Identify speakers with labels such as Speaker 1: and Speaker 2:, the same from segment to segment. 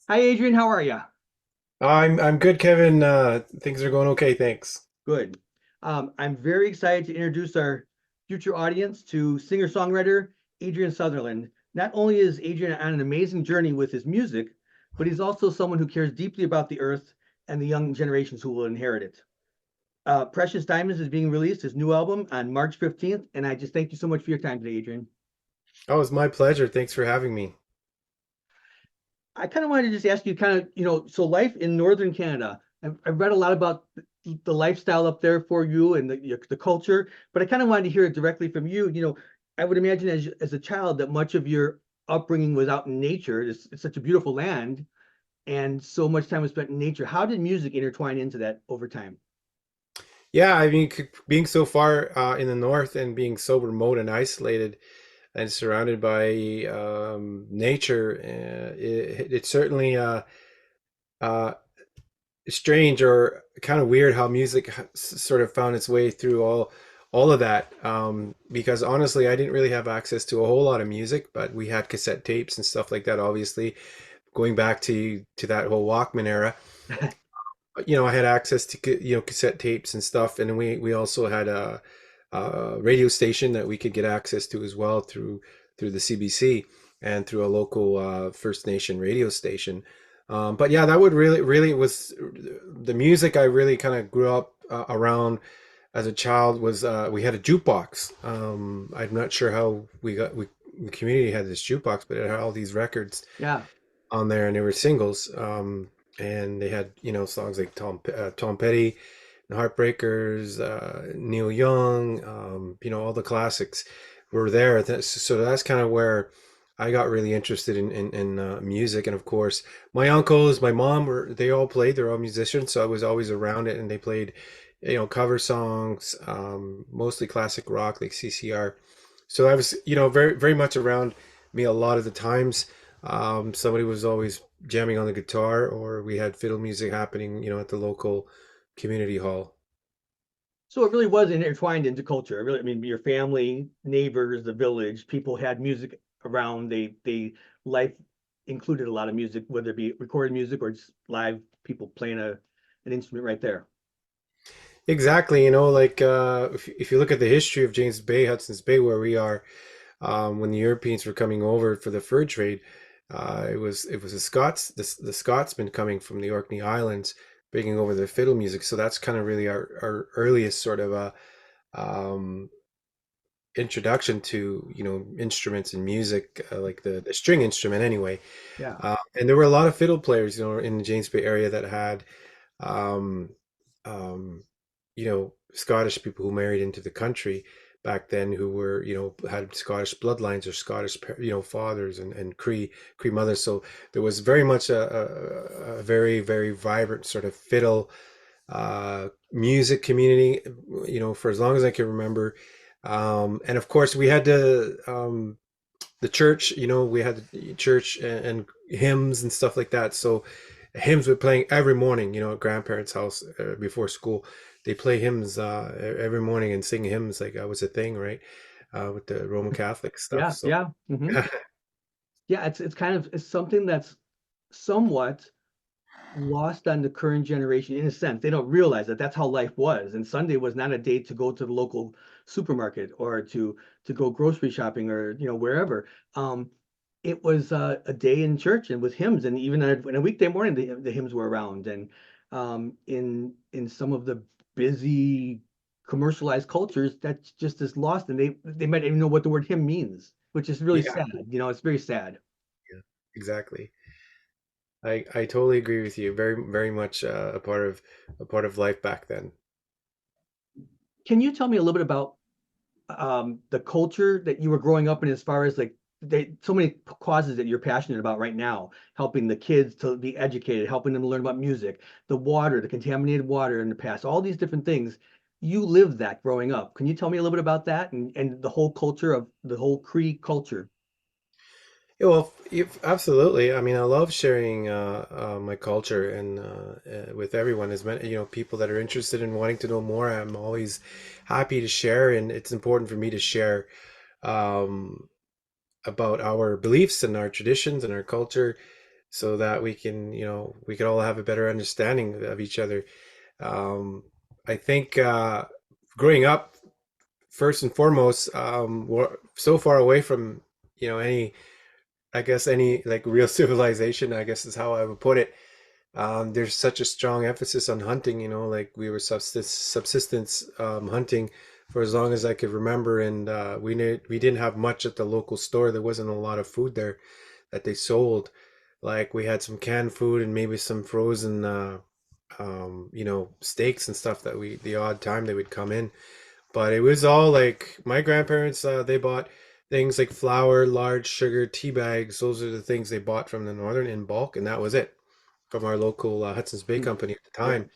Speaker 1: Hi, Adrian. How are you?
Speaker 2: I'm good, Kevin. Things are going okay, thanks.
Speaker 1: Good. I'm very excited to introduce our future audience to singer-songwriter Adrian Sutherland. Not only is Adrian on an amazing journey with his music, but he's also someone who cares deeply about the earth and the young generations who will inherit it. Precious Diamonds is being released, his new album, on March 15th, and I just thank you so much for your time today, Adrian.
Speaker 2: Oh, it's my pleasure. Thanks for having me.
Speaker 1: I kind of wanted to just ask you so life in northern Canada. I've read a lot about the lifestyle up there for you and the culture, but I kind of wanted to hear it directly from you. I would imagine as a child that much of your upbringing was out in nature. It's such a beautiful land, and so much time was spent in nature. How did music intertwine into that over time?
Speaker 2: Yeah, I mean, being so far in the north and being so remote and isolated and surrounded by nature, it's certainly uh, strange or kind of weird how music sort of found its way through all of that. Because honestly, I didn't really have access to a whole lot of music, but we had cassette tapes and stuff like that. Obviously, going back to that whole Walkman era. I had access to cassette tapes and stuff, and we also had a radio station that we could get access to as well through the CBC and through a local First Nation radio station. But yeah, that would really was the music I really kind of grew up around as a child was we had a jukebox. I'm not sure how the community had this jukebox, but it had all these records
Speaker 1: Yeah.
Speaker 2: on there, and they were singles. And they had songs like Tom Petty, and Heartbreakers, Neil Young, all the classics were there. So that's kind of where I got really interested in music. And of course, my uncles, my mom they all played. They're all musicians, so I was always around it, and they played cover songs, mostly classic rock like CCR. So I was very very much around me a lot of the times. Somebody was always jamming on the guitar, or we had fiddle music happening, at the local community hall.
Speaker 1: So it really was intertwined into culture. It really, I mean, your family, neighbors, the village, people had music around. They life included a lot of music, whether it be recorded music or just live people playing an instrument right there.
Speaker 2: Exactly, like if you look at the history of James Bay, Hudson's Bay, where we are, when the Europeans were coming over for the fur trade, it was the Scotsmen coming from the Orkney Islands, bringing over the fiddle music. So that's kind of really our earliest sort of um, introduction to instruments and music, like the string instrument anyway.
Speaker 1: Yeah.
Speaker 2: And there were a lot of fiddle players in the James Bay area that had um, um, Scottish people who married into the country back then, who were had Scottish bloodlines or Scottish fathers and Cree mothers. So there was very much a very very vibrant sort of fiddle music community, for as long as I can remember. And of course, we had the church. We had the church and hymns and stuff like that. So hymns were playing every morning. At grandparents' house before school, they play hymns every morning and sing hymns like that was a thing, right? With the Roman Catholic stuff.
Speaker 1: Yeah,
Speaker 2: So
Speaker 1: yeah. Yeah, it's something that's somewhat lost on the current generation in a sense. They don't realize that that's how life was. And Sunday was not a day to go to the local supermarket or to go grocery shopping or wherever. Um, it was a day in church and with hymns, and even on a weekday morning, the hymns were around. And in some of the busy commercialized cultures, that's just as lost, and they might even know what the word hymn means, which is really
Speaker 2: Yeah,
Speaker 1: sad. It's very sad.
Speaker 2: yeah, exactly. I totally agree with you. Very very much a part of life back then.
Speaker 1: Can you tell me a little bit about the culture that you were growing up in, as far as like so many causes that you're passionate about right now, helping the kids to be educated, helping them to learn about music, the water, the contaminated water in the past, all these different things. You lived that growing up. Can you tell me a little bit about that and the whole culture of the whole Cree culture?
Speaker 2: Yeah, well, absolutely. I mean, I love sharing my culture and with everyone. As many, people that are interested in wanting to know more, I'm always happy to share, and it's important for me to share um, about our beliefs and our traditions and our culture. so that we can, you know, we could all have a better understanding of each other. Um, I think growing up, first and foremost, we're so far away from, you know, any, I guess, any like real civilization, I guess is how I would put it. There's such a strong emphasis on hunting, you know, like we were subsistence hunting for as long as I could remember, and we didn't have much at the local store. There wasn't a lot of food there that they sold. Like we had some canned food and maybe some frozen, you know, steaks and stuff that we the odd time they would come in. But it was all like my grandparents, they bought things like flour, large sugar, tea bags. Those are the things they bought from the northern in bulk, and that was it from our local Hudson's Bay
Speaker 1: Hmm.
Speaker 2: company at the
Speaker 1: Yeah.
Speaker 2: time.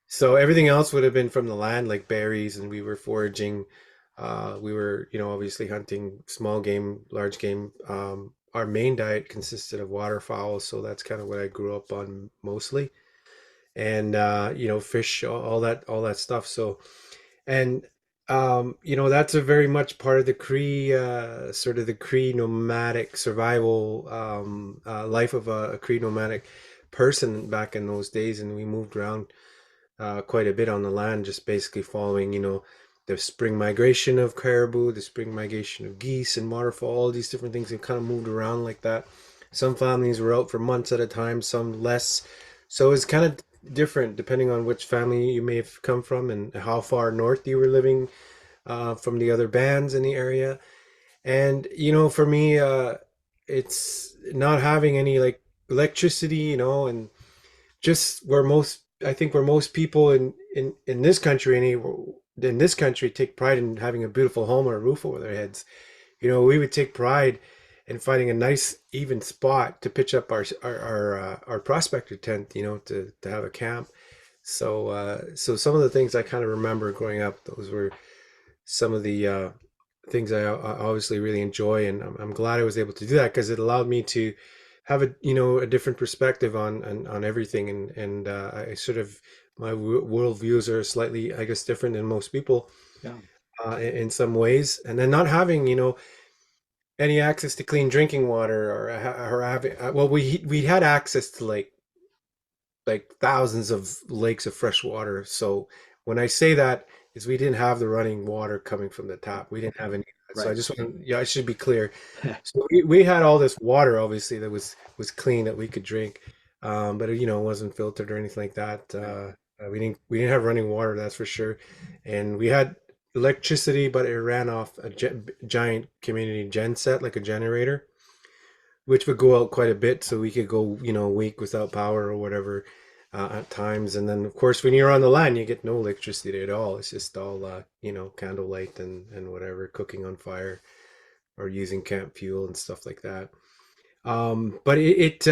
Speaker 2: So everything else would have been from the land, like berries, and we were foraging. We were, you know, obviously hunting small game, large game. Our main diet consisted of waterfowl, so that's kind of what I grew up on mostly, and you know, fish, all that stuff. So, and you know, that's a very much part of the Cree, sort of the Cree nomadic survival life of a Cree nomadic person back in those days, and we moved around quite a bit on the land, just basically following, you know, the spring migration of caribou, the spring migration of geese and waterfowl, all these different things, and kind of moved around like that. Some families were out for months at a time, some less. So it's kind of different depending on which family you may have come from and how far north you were living from the other bands in the area. And, you know, for me, it's not having any like electricity, you know, and just where most I think where most people in this country in this country take pride in having a beautiful home or a roof over their heads. You know, we would take pride in finding a nice even spot to pitch up our prospector tent. You know, to have a camp. So so some of the things I kind of remember growing up, those were some of the things I obviously really enjoy, and I'm glad I was able to do that because it allowed me to have a, you know, a different perspective on everything, and I sort of my world views are slightly, I guess, different than most people
Speaker 1: Yeah.
Speaker 2: in some ways, and then not having, you know, any access to clean drinking water or having well, we had access to like thousands of lakes of fresh water. So when I say that, is we didn't have the running water coming from the
Speaker 1: Oh,
Speaker 2: tap. We didn't
Speaker 1: okay.
Speaker 2: have any of that. So I
Speaker 1: Right.
Speaker 2: just want, yeah, I should be clear. So we had all this water, obviously, that was clean that we could drink, but you know, it wasn't filtered or anything like that.
Speaker 1: Right.
Speaker 2: We didn't have running water, that's for sure. And we had electricity, but it ran off a giant community gen set, like a generator, which would go out quite a bit, so we could go, you know, a week without power or whatever at times. And then, of course, when you're on the land, you get no electricity at all. It's just all, you know, candlelight and whatever, cooking on fire or using camp fuel and stuff like that. But it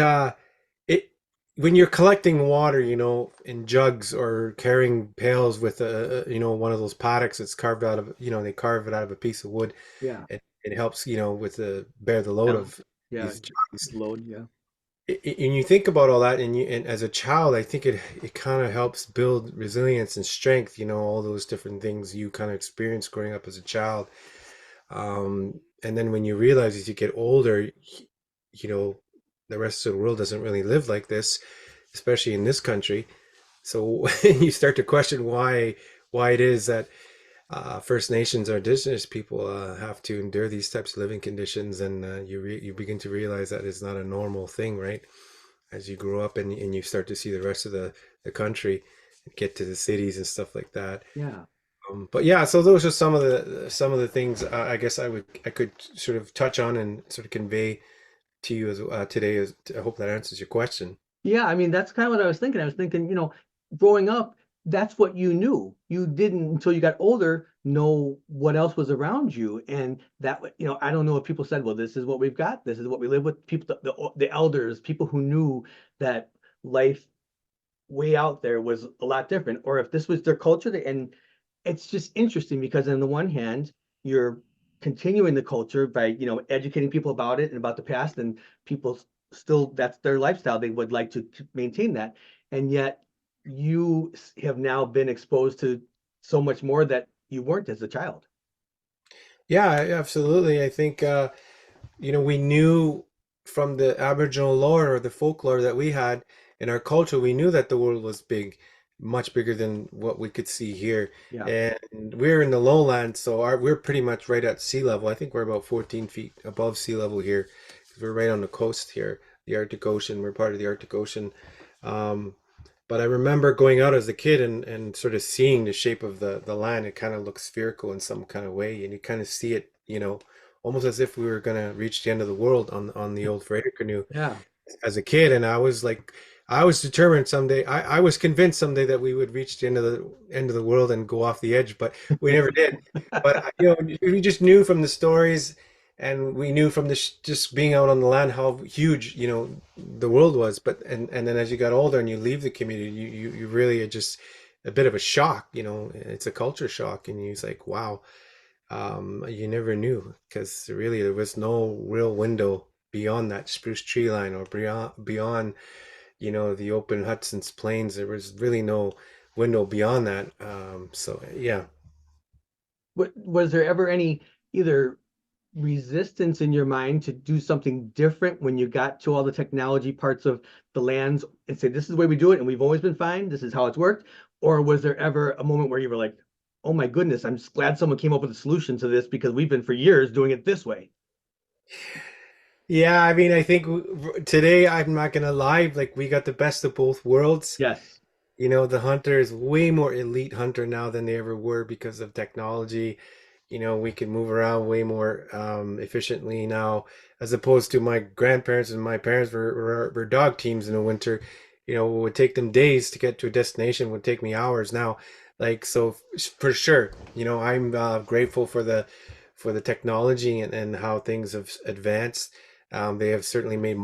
Speaker 2: when you're collecting water, you know, in jugs or carrying pails with you know, one of those paddocks that's carved out of, you know, they carve it out of a piece of wood.
Speaker 1: Yeah.
Speaker 2: It helps, you know, with the bear the load
Speaker 1: Yeah.
Speaker 2: of
Speaker 1: Yeah.
Speaker 2: these jugs.
Speaker 1: Load. Yeah.
Speaker 2: And you think about all that, and as a child, I think it kind of helps build resilience and strength. You know, all those different things you kind of experience growing up as a child. And then when you realize as you get older, you know, the rest of the world doesn't really live like this, especially in this country. So you start to question why it is that First Nations or Indigenous people have to endure these types of living conditions, and you begin to realize that it's not a normal thing, right? As you grow up and you start to see the rest of the country, get to the cities and stuff like that.
Speaker 1: Yeah.
Speaker 2: But yeah, so those are some of the things I guess I could sort of touch on and sort of convey to you as today. As I hope that answers your question.
Speaker 1: Yeah, I mean, that's kind of what I was thinking. I was thinking, growing up, that's what you knew. You didn't, until you got older, know what else was around you. And I don't know if people said, well, this is what we've got. This is what we live with. People, the elders, people who knew that life way out there was a lot different, or if this was their culture. And it's just interesting because on the one hand, you're continuing the culture by, educating people about it and about the past, and people still, that's their lifestyle. They would like to maintain that. And yet you have now been exposed to so much more that you weren't as a child.
Speaker 2: Yeah, absolutely. I think you know, we knew. from the Aboriginal lore or the folklore that we had in our culture, we knew that the world was big, much bigger than what we could see here.
Speaker 1: Yeah.
Speaker 2: And we're in the lowlands, so we're pretty much right at sea level. I think we're about 14 feet above sea level here. 'Cause we're right on the coast here, the Arctic Ocean. We're part of the Arctic Ocean. Um, but I remember going out as a kid and sort of seeing the shape of the land. It kind of looks spherical in some kind of way, and you kind of see it, almost as if we were gonna reach the end of the world on the old freighter canoe
Speaker 1: Yeah.
Speaker 2: as a kid. And I was like, I was determined someday. I was convinced someday that we would reach the end of the world and go off the edge, but we never did. But we just knew from the stories, and we knew from just being out on the land how huge the world was. But and then as you got older and you leave the community, you really are just a bit of a shock. It's a culture shock, and you're like, wow. You never knew because really there was no real window beyond that spruce tree line or beyond the open Hudson's Plains. There was really no window beyond that. So yeah.
Speaker 1: Was there ever any either resistance in your mind to do something different when you got to all the technology parts of the lands and say, this is the way we do it and we've always been fine, this is how it's worked? Or was there ever a moment where you were like, oh my goodness, I'm just glad someone came up with a solution to this because we've been for years doing it this way?
Speaker 2: Yeah, I mean, I think today I'm not gonna lie, like we got the best of both worlds.
Speaker 1: Yes.
Speaker 2: The hunter is way more elite hunter now than they ever were because of technology. We can move around way more efficiently now, as opposed to my grandparents and my parents were dog teams in the winter. It would take them days to get to a destination, would take me hours now. Like, so for sure, I'm grateful for the technology and how things have advanced. They have certainly made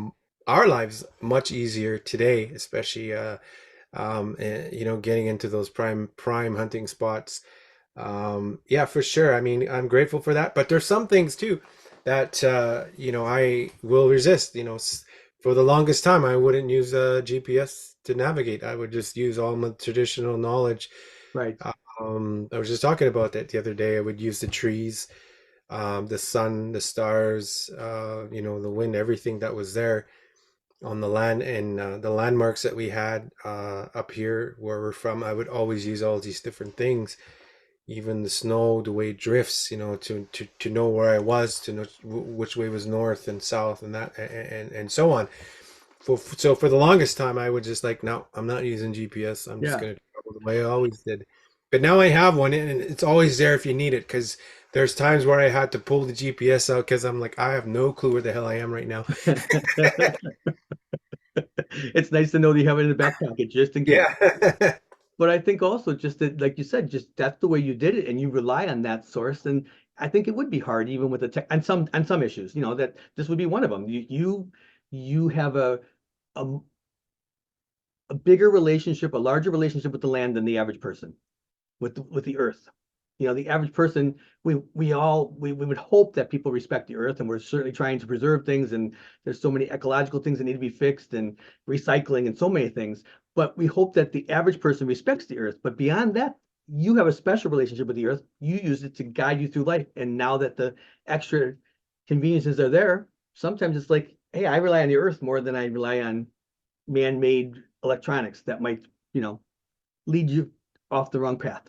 Speaker 2: our lives much easier today, especially and, getting into those prime hunting spots. Yeah, for sure. I mean, I'm grateful for that, but there's some things too that I will resist. For the longest time, I wouldn't use a GPS to navigate. I would just use all my traditional knowledge.
Speaker 1: Right.
Speaker 2: I was just talking about that the other day. I would use the trees, the sun, the stars, the wind, everything that was there on the land, and the landmarks that we had up here where we're from. I would always use all these different things, even the snow, the way it drifts, to know where I was, to know which way was north and south, and that, and so on. So for the longest time, I would just like, no, I'm not using GPS. I'm just
Speaker 1: Yeah.
Speaker 2: going to travel the way I always did. But now I have one, and it's always there if you need it. Because there's times where I had to pull the GPS out because I'm like, I have no clue where the hell I am right now.
Speaker 1: It's nice to know that you have it in the back pocket just in case.
Speaker 2: Yeah.
Speaker 1: But I think also just that, like you said, just that's the way you did it, and you rely on that source. And I think it would be hard, even with the tech, on some issues, that this would be one of them. You have a a bigger relationship, a larger relationship with the land than the average person, with the earth. The average person, we would hope that people respect the earth, and we're certainly trying to preserve things. And there's so many ecological things that need to be fixed, and recycling, and so many things. But we hope that the average person respects the earth. But beyond that, you have a special relationship with the earth. You use it to guide you through life. And now that the extra conveniences are there, sometimes it's like, hey, I rely on the earth more than I rely on man-made electronics that might, you know, lead you off the wrong path.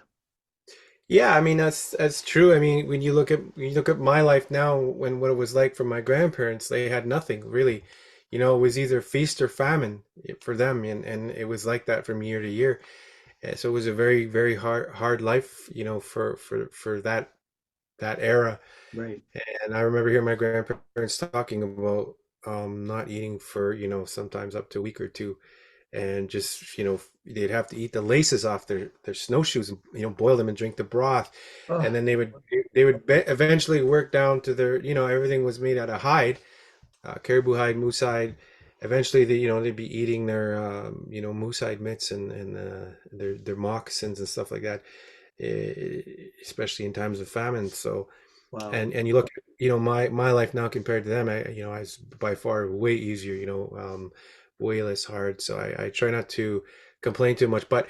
Speaker 2: Yeah, I mean that's true. I mean, when you look at my life now, when what it was like for my grandparents, they had nothing really. It was either feast or famine for them, and it was like that from year to year. So it was a very, very hard life, for that era.
Speaker 1: Right.
Speaker 2: And I remember hearing my grandparents talking about not eating for, sometimes up to a week or two, and just, they'd have to eat the laces off their snowshoes and, boil them and drink the broth. And
Speaker 1: Oh,
Speaker 2: then they would eventually work down to their, everything was made out of hide, caribou hide, moose hide. Eventually, they'd be eating their, moose hide mitts and their moccasins and stuff like that, especially in times of famine. So,
Speaker 1: wow.
Speaker 2: and you look at, my life now compared to them, I was by far way easier, way less hard. So I try not to complain too much, but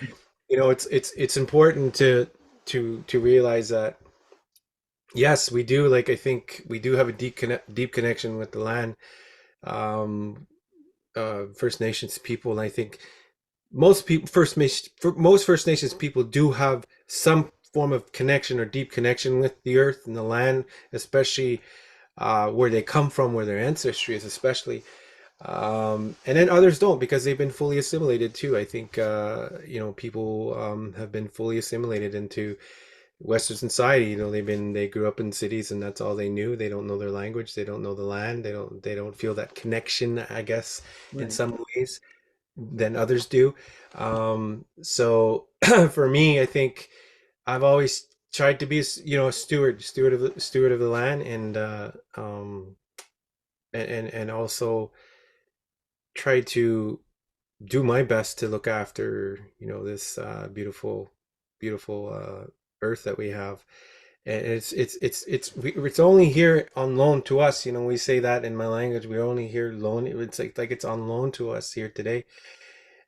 Speaker 2: it's important to realize that yes, we do, like, I think we do have a deep connection with the land. um, First Nations people. And I think most people, most First Nations people do have some form of connection or deep connection with the earth and the land, especially where they come from, where their ancestry is, especially. And then others don't because they've been fully assimilated too. I think people have been fully assimilated into Western society. They grew up in cities and that's all they knew. They don't know their language. They don't know the land. They don't feel that connection, I guess, in
Speaker 1: Right.
Speaker 2: some ways than others do. So for me, I think I've always tried to be, a steward of the land, and also try to do my best to look after, this beautiful earth that we have. And it's only here on loan to us. We say that in my language. We're only here loan. It's like it's on loan to us here today,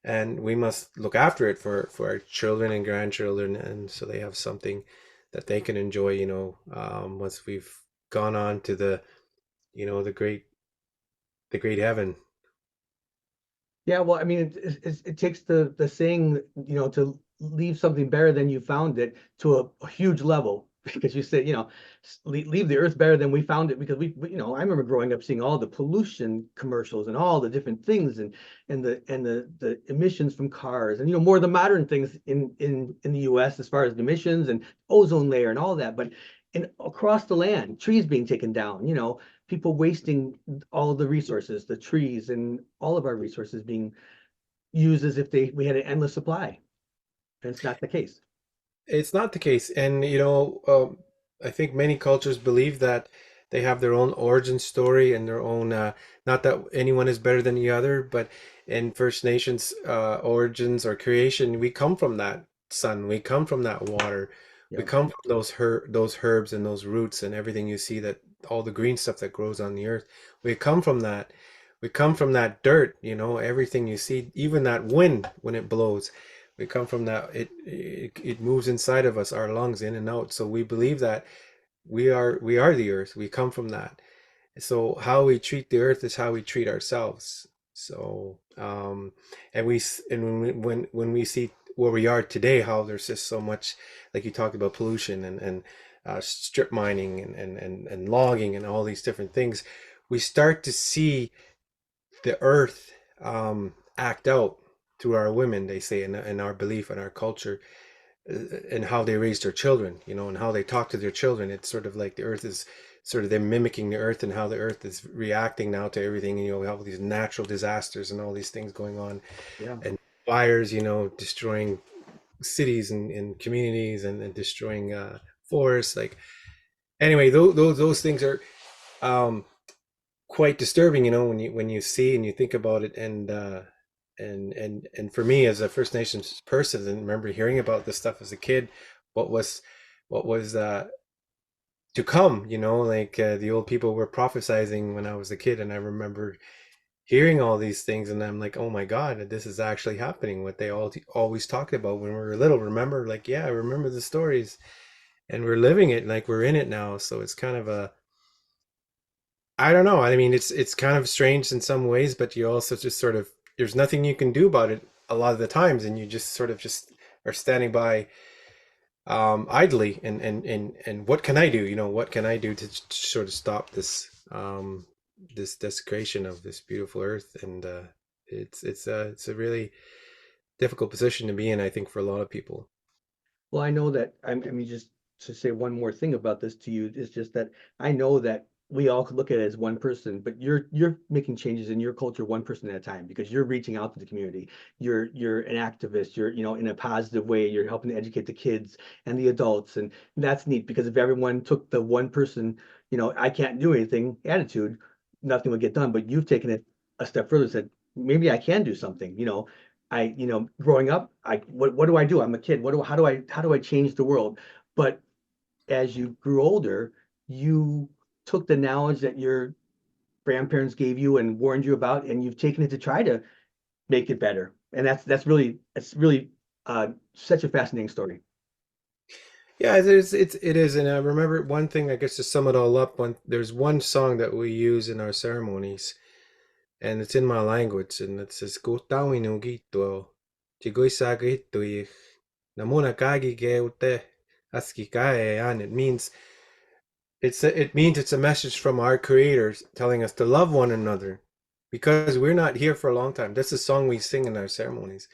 Speaker 2: and we must look after it for our children and grandchildren, and so they have something that they can enjoy. Once we've gone on to the great heaven.
Speaker 1: Yeah, well, I mean, it takes the saying, to leave something better than you found it to a huge level because you said, leave the earth better than we found it because I remember growing up seeing all the pollution commercials and all the different things and the emissions from cars and more of the modern things in the US as far as emissions and ozone layer and all that, but across the land, trees being taken down, people wasting all the resources, the trees and all of our resources being used as if we had an endless supply. And it's not the case.
Speaker 2: It's not the case. And, I think many cultures believe that they have their own origin story and their own, not that anyone is better than the other, but in First Nations origins or creation, we come from that sun, we come from that water, we
Speaker 1: Yeah.
Speaker 2: come from those herbs and those roots and everything you see, that all the green stuff that grows on the earth. We come from that. We come from that dirt, everything you see, even that wind when it blows. We come from that. It moves inside of us, our lungs, in and out. So we believe that we are the earth. We come from that. So how we treat the earth is how we treat ourselves. So and when we see where we are today, how there's just so much, like you talked about, pollution and strip mining and logging and all these different things, we start to see the earth act out through our women, they say, in our belief and our culture, and how they raise their children, and how they talk to their children. It's sort of like the earth is sort of them mimicking the earth and how the earth is reacting now to everything. We have all these natural disasters and all these things going on,
Speaker 1: Yeah.
Speaker 2: and fires, destroying cities and communities, and destroying forests. Like, anyway, those things are um quite disturbing, when you see and you think about it. And for me, as a First Nations person, and remember hearing about this stuff as a kid, what was to come, like the old people were prophesizing when I was a kid, and I remember hearing all these things, and I'm like, oh my God, this is actually happening. What they always talked about when we were little. Remember, like, yeah, I remember the stories, and we're living it, like we're in it now. So it's kind of a, I don't know. I mean, it's kind of strange in some ways, but you also just sort of, there's nothing you can do about it a lot of the times, and you just sort of just are standing by idly, and what can I do? What can I do to sort of stop this desecration of this beautiful earth? And it's a really difficult position to be in, I think, for a lot of people.
Speaker 1: Well, I know that I mean, just to say one more thing about this to you is just that I know that we all could look at it as one person, but you're making changes in your culture one person at a time because you're reaching out to the community. You're an activist. You're, in a positive way. You're helping to educate the kids and the adults, and that's neat because if everyone took the one person, I can't do anything attitude, nothing would get done. But you've taken it a step further, and said maybe I can do something. Growing up, what do I do? I'm a kid. How do I change the world? But as you grew older, you took the knowledge that your grandparents gave you and warned you about, and you've taken it to try to make it better. And that's really such a fascinating story.
Speaker 2: Yeah, it is, and I remember one thing, I guess, to sum it all up. There's one song that we use in our ceremonies, and it's in my language, and it says "Ko tau inu gito, chigoi saga hito ich, namuna kagi ge ute, aski kae," and it means it's a message from our creators telling us to love one another because we're not here for a long time. That's a song we sing in our ceremonies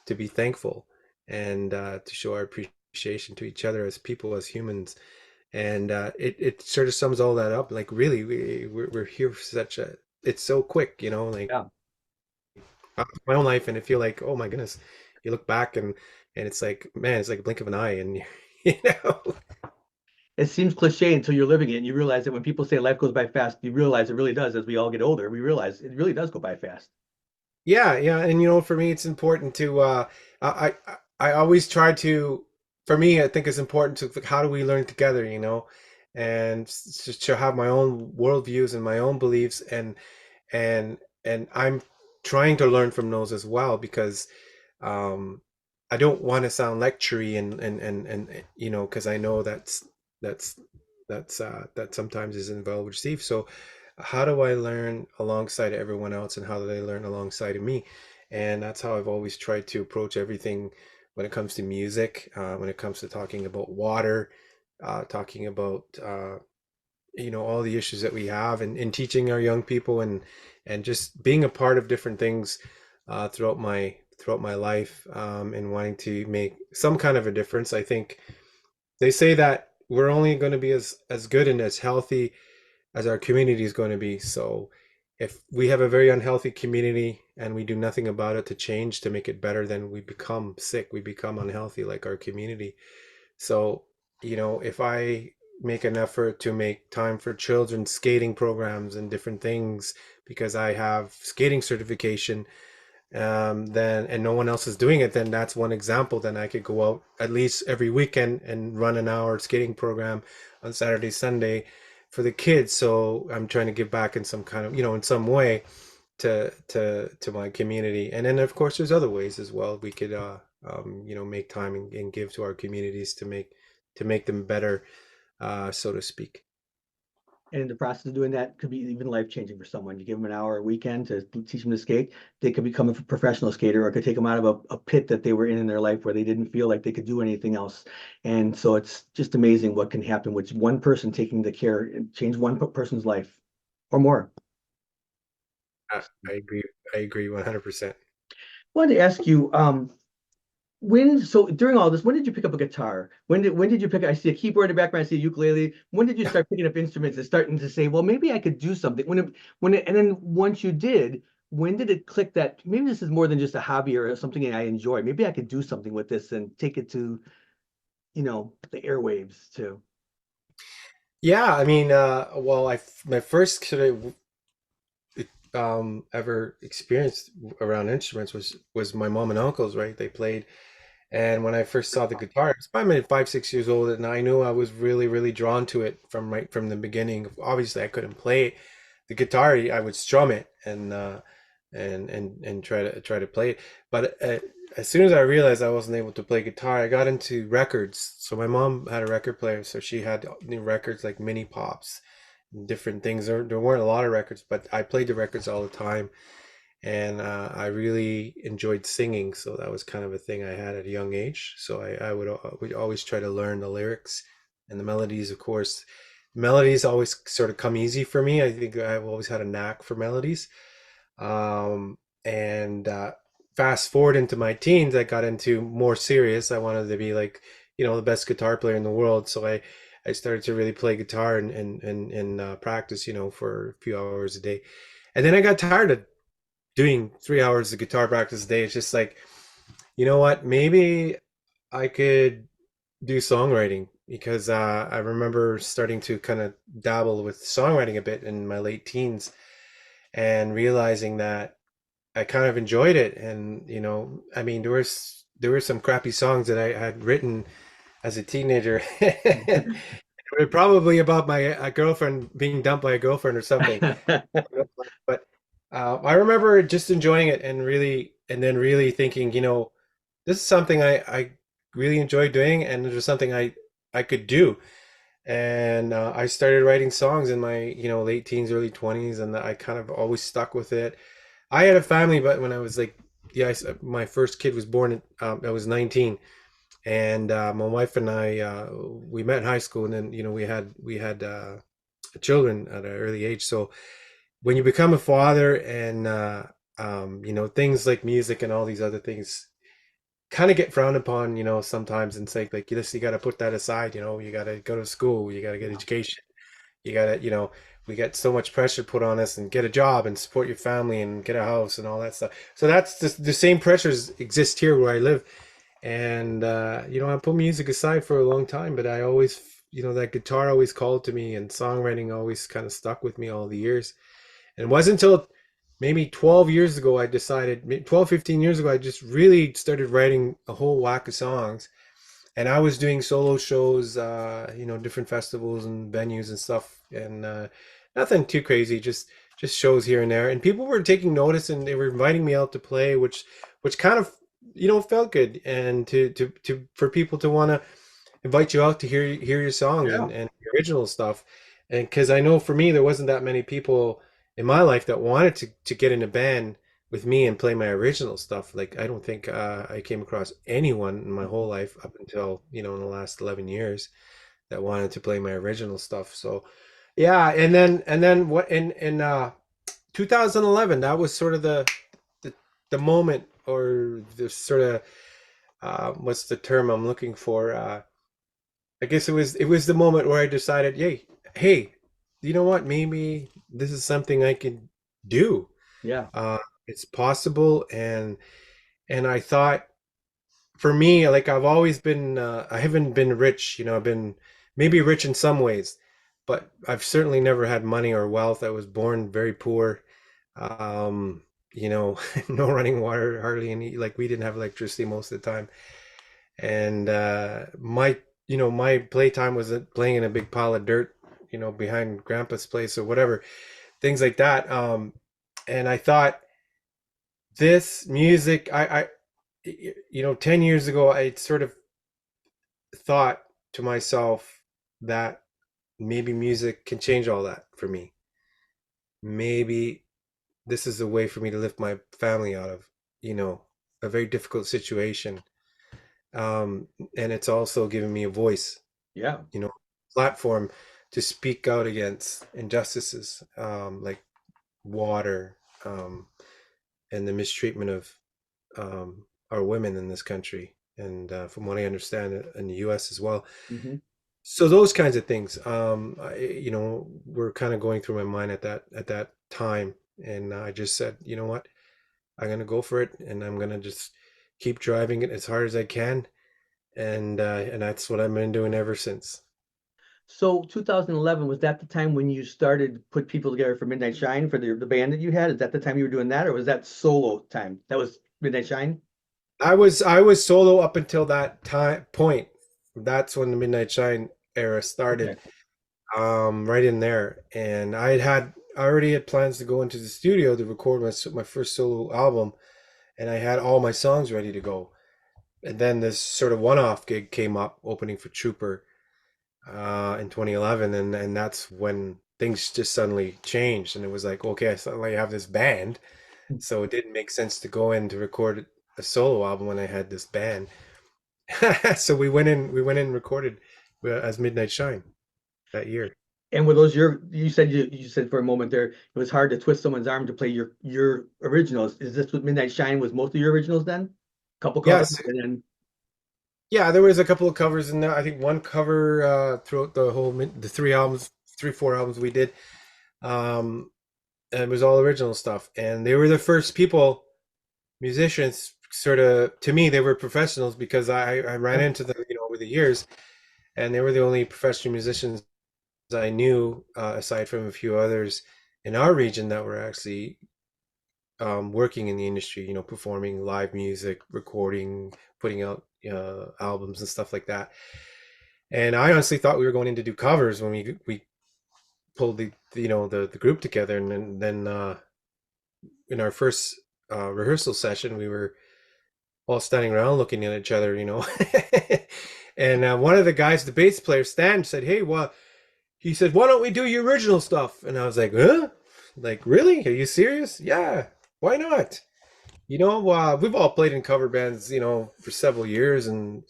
Speaker 2: to be thankful and to show our appreciation to each other as people, as humans. And it sort of sums all that up. Like really, we're here for such a. It's so quick, you know. Like
Speaker 1: Yeah.
Speaker 2: my own life, and I feel like, oh my goodness, you look back and it's like, man, it's like a blink of an eye, and you know.
Speaker 1: It seems cliche until you're living it and you realize that when people say life goes by fast, you realize it really does. As we all get older, we realize it really does go by fast.
Speaker 2: Yeah, yeah, and you know, for me, it's important to. I always try to. For me, I think it's important to like, how do we learn together, you know, and just to have my own worldviews and my own beliefs, and and I'm trying to learn from those as well because um, I don't want to sound lectury and you know, because I know that's that sometimes isn't well received. So how do I learn alongside everyone else, and how do they learn alongside of me? And that's how I've always tried to approach everything when it comes to music, when it comes to talking about water, talking about you know, all the issues that we have, and teaching our young people, and just being a part of different things throughout my life, and wanting to make some kind of a difference. I think they say that we're only going to be as good and as healthy as our community is going to be. So if we have a very unhealthy community and we do nothing about it to change to make it better, then we become sick, we become unhealthy like our community. So, you know, if I make an effort to make time for children's skating programs and different things because I have skating certification, then and no one else is doing it, then that's one example. Then I could go out at least every weekend and run an hour skating program on Saturday, Sunday for the kids. So I'm trying to give back in some kind of, you know, in some way to my community. And then of course there's other ways as well. We could you know, make time and give to our communities to make them better, so to speak.
Speaker 1: And in the process of doing that, could be even life changing for someone. You give them an hour a weekend to teach them to skate, they could become a professional skater, or it could take them out of a pit that they were in their life where they didn't feel like they could do anything else. And so it's just amazing what can happen with one person taking the care and change one person's life or more.
Speaker 2: I, I agree. I agree 100%.
Speaker 1: I wanted to ask you, when so during all this, when did you pick up a guitar? When did you pick? I see a keyboard in the background. I see a ukulele. When did you start picking up instruments and starting to say, well, maybe I could do something? And then once you did, when did it click that maybe this is more than just a hobby or something I enjoy? Maybe I could do something with this and take it to, the airwaves too.
Speaker 2: Yeah, I mean, well, my first sort of ever experienced around instruments was my mom and uncle's, right? They played, and when I first saw the guitar, I was probably maybe 5, 6 years old, and I knew I was really, really drawn to it from right from the beginning. Obviously, I couldn't play the guitar; I would strum it and try to play it. But as soon as I realized I wasn't able to play guitar, I got into records. So my mom had a record player, so she had new records like mini pops and different things. There weren't a lot of records, but I played the records all the time, and I really enjoyed singing. So that was kind of a thing I had at a young age. So would always try to learn the lyrics and the melodies. Of course, melodies always sort of come easy for me. I think I've always had a knack for melodies. And fast forward into my teens, I got into more serious. I wanted to be like, you know, the best guitar player in the world. So I started to really play guitar and practice, you know, for a few hours a day. And then I got tired of doing 3 hours of guitar practice a day. It's just like, you know what, maybe I could do songwriting because I remember starting to kind of dabble with songwriting a bit in my late teens and realizing that I kind of enjoyed it. And, you know, I mean, there were some crappy songs that I had written as a teenager. They were probably about my a girlfriend being dumped by a girlfriend or something. But I remember just enjoying it and and then really thinking, you know, this is something I really enjoy doing, and there's something I could do. and I started writing songs in my late teens, early 20s, and I kind of always stuck with it. I had a family, but when I was like, yeah, my first kid was born at I was 19, and my wife and I we met in high school, and then we had children at an early age. So when you become a father, and things like music and all these other things kind of get frowned upon, sometimes, and say like you got to put that aside. You got to go to school, you got to get
Speaker 1: Yeah.
Speaker 2: education, you got to we get so much pressure put on us, and get a job and support your family and get a house and all that stuff. So that's the same pressures exist here where I live. And I put music aside for a long time, but I always, that guitar always called to me, and songwriting always kind of stuck with me all the years. And it wasn't until maybe 12 years ago I decided, 12, 15 years ago, I just really started writing a whole whack of songs. And I was doing solo shows, different festivals and venues and stuff, and nothing too crazy, just shows here and there. And people were taking notice, and they were inviting me out to play, which kind of felt good, and to for people to want to invite you out to hear your songs
Speaker 1: Yeah.
Speaker 2: and your original stuff. And because I know for me there wasn't that many people in my life that wanted to get in a band with me and play my original stuff. Like I don't think I came across anyone in my whole life up until in the last 11 years that wanted to play my original stuff. So yeah. And then what in 2011, that was sort of the, the moment, or the sort of what's the term I'm looking for, I guess it was the moment where I decided, hey, you know what? Maybe this is something I can do.
Speaker 1: Yeah.
Speaker 2: Uh, it's possible, and I thought, for me, like I've always been, I haven't been rich. I've been maybe rich in some ways, but I've certainly never had money or wealth. I was born very poor. Um, no running water, hardly any. Like we didn't have electricity most of the time, and my playtime was playing in a big pile of dirt, behind grandpa's place or whatever, things like that. And I thought, this music, 10 years ago, I sort of thought to myself that maybe music can change all that for me. Maybe this is a way for me to lift my family out of, a very difficult situation. And it's also given me a voice,
Speaker 1: Yeah.
Speaker 2: you know, platform to speak out against injustices, like water, and the mistreatment of our women in this country, and from what I understand, in the U.S. as well.
Speaker 1: Hmm.
Speaker 2: So those kinds of things, were kind of going through my mind at that time, and I just said, you know what, I'm gonna go for it, and I'm gonna just keep driving it as hard as I can, and that's what I've been doing ever since.
Speaker 1: So 2011, was that the time when you started to put people together for Midnight Shine for the band that you had? Is that the time you were doing that, or was that solo time? That was Midnight Shine?
Speaker 2: I was solo up until that time point. That's when the Midnight Shine era
Speaker 1: Okay.
Speaker 2: started, right in there. And I already had plans to go into the studio to record my first solo album, and I had all my songs ready to go. And then this sort of one-off gig came up, opening for Trooper, in 2011, and that's when things just suddenly changed, and it was like, okay, I suddenly have this band, so it didn't make sense to go in to record a solo album when I had this band. So we went in and recorded as Midnight Shine that year.
Speaker 1: And were those you said for a moment there, it was hard to twist someone's arm to play your originals. Is this what Midnight Shine was most of your originals then? Couple covers
Speaker 2: Yes,
Speaker 1: and then
Speaker 2: yeah, there was a couple of covers in there. I think one cover throughout the three albums, 3, 4 albums we did, um, and it was all original stuff. And they were the first people, musicians, sort of, to me, they were professionals, because I ran
Speaker 1: yeah.
Speaker 2: into them, over the years, and they were the only professional musicians I knew, aside from a few others in our region, that were actually working in the industry, performing live music, recording, putting out albums and stuff like that. And I honestly thought we were going in to do covers when we pulled the group together, and then in our first rehearsal session, we were all standing around looking at each other, And one of the guys, the bass player, Stan, said, "Hey, well," he said, "why don't we do your original stuff?" And I was like, "Huh? Like, really? Are you serious? Yeah, why not?" We've all played in cover bands, for several years, and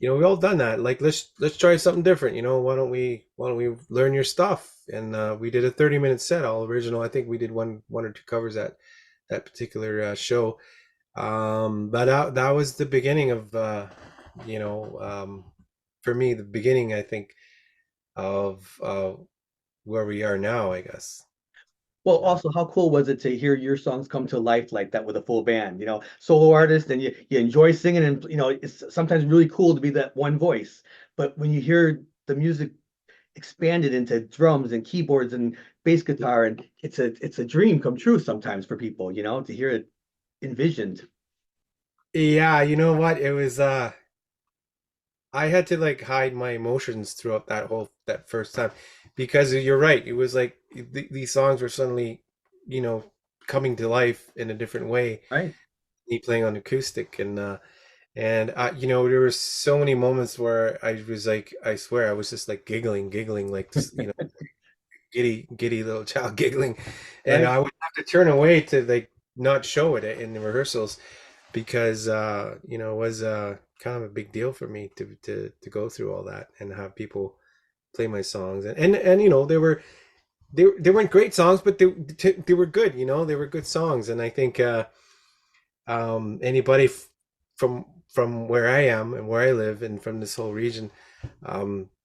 Speaker 2: we've all done that. Like, let's try something different. Why don't we learn your stuff? And we did a 30-minute set, all original. I think we did one or two covers at that particular show. But that was the beginning of you know for me, the beginning, I think, of where we are now, I guess.
Speaker 1: Well,
Speaker 2: Yeah.
Speaker 1: also, how cool was it to hear your songs come to life like that with a full band? Solo artist, and you enjoy singing, and it's sometimes really cool to be that one voice. But when you hear the music expanded into drums and keyboards and bass guitar, and it's a dream come true sometimes for people, to hear it envisioned.
Speaker 2: Yeah, you know what? It was I had to like hide my emotions throughout that first time, because you're right. It was like these songs were suddenly, you know, coming to life in a different way.
Speaker 1: Right.
Speaker 2: Me playing on acoustic, and there were so many moments where I was like, I swear, I was just like giggling, like this, giddy little child giggling, and
Speaker 1: Right.
Speaker 2: I would have to turn away to like not show it in the rehearsals, because it was kind of a big deal for me to go through all that and have people play my songs, and they weren't great songs, but they were good. They were good songs, and I think anybody from where I am and where I live and from this whole region,